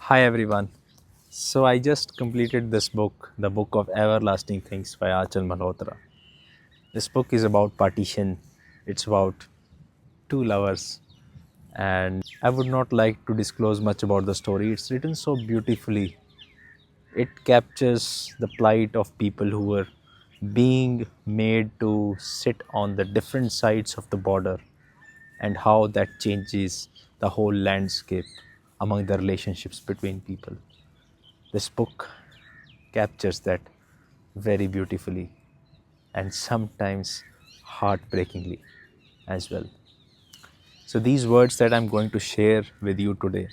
Hi everyone. So I just completed this book, The Book of Everlasting Things by Aanchal Malhotra. This book is about partition. It's about two lovers, and I would not like to disclose much about the story. It's written so beautifully. It captures the plight of people who were being made to sit on the different sides of the border and how that changes the whole landscape among the relationships between people. This book captures that very beautifully and sometimes heartbreakingly as well. So, these words that I'm going to share with you today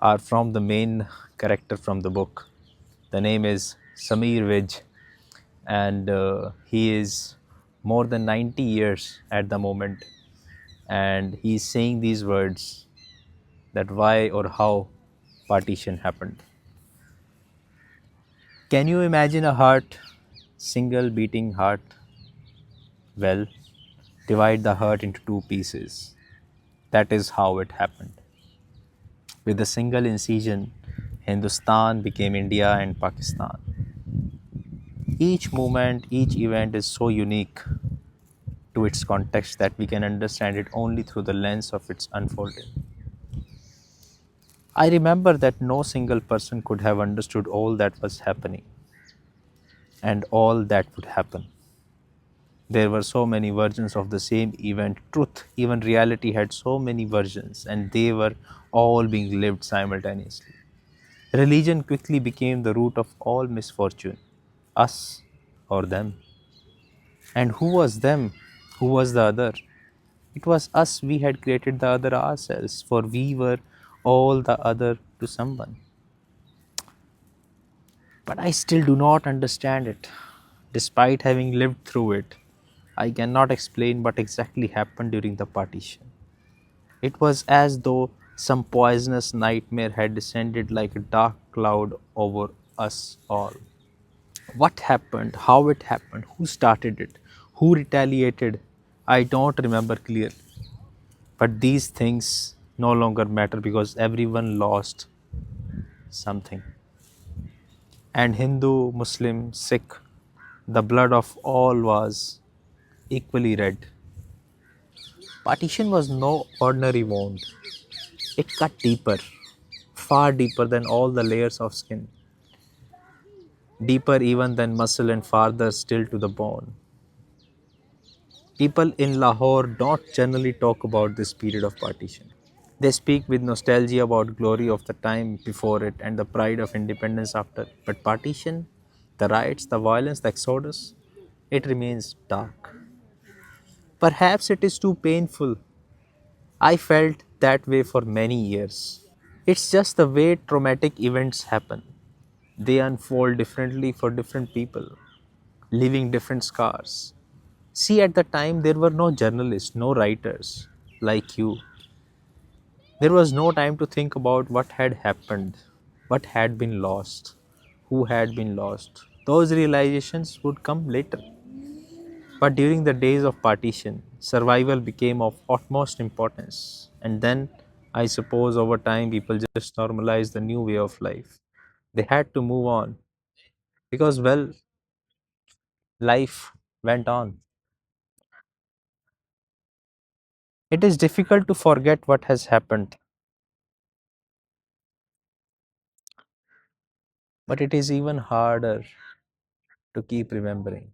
are from the main character from the book. The name is Samir Vij, and he is more than 90 years at the moment, and he's saying these words that why or how partition happened. Can you imagine a heart, single beating heart? Well, divide the heart into two pieces. That is how it happened. With a single incision, Hindustan became India and Pakistan. Each moment, each event is so unique to its context that we can understand it only through the lens of its unfolding. I remember that no single person could have understood all that was happening and all that would happen. There were so many versions of the same event. Truth, even reality, had so many versions, and they were all being lived simultaneously. Religion quickly became the root of all misfortune, us or them. And who was them? Who was the other? It was us, we had created the other ourselves, for we were all the other to someone. But I still do not understand it. Despite having lived through it, I cannot explain what exactly happened during the partition. It was as though some poisonous nightmare had descended like a dark cloud over us all. What happened, how it happened, who started it, who retaliated, I don't remember clearly. But these things no longer matter because everyone lost something. And Hindu, Muslim, Sikh, the blood of all was equally red. Partition was no ordinary wound, it cut deeper, far deeper than all the layers of skin, deeper even than muscle and farther still to the bone. People in Lahore don't generally talk about this period of partition. They speak with nostalgia about glory of the time before it and the pride of independence after. But partition, the riots, the violence, the exodus, it remains dark. Perhaps it is too painful. I felt that way for many years. It's just the way traumatic events happen. They unfold differently for different people, leaving different scars. See, at the time, there were no journalists, no writers like you. There was no time to think about what had happened, what had been lost, who had been lost. Those realizations would come later. But during the days of partition, survival became of utmost importance. And then, I suppose, over time, people just normalized the new way of life. They had to move on because, well, life went on. It is difficult to forget what has happened, but it is even harder to keep remembering.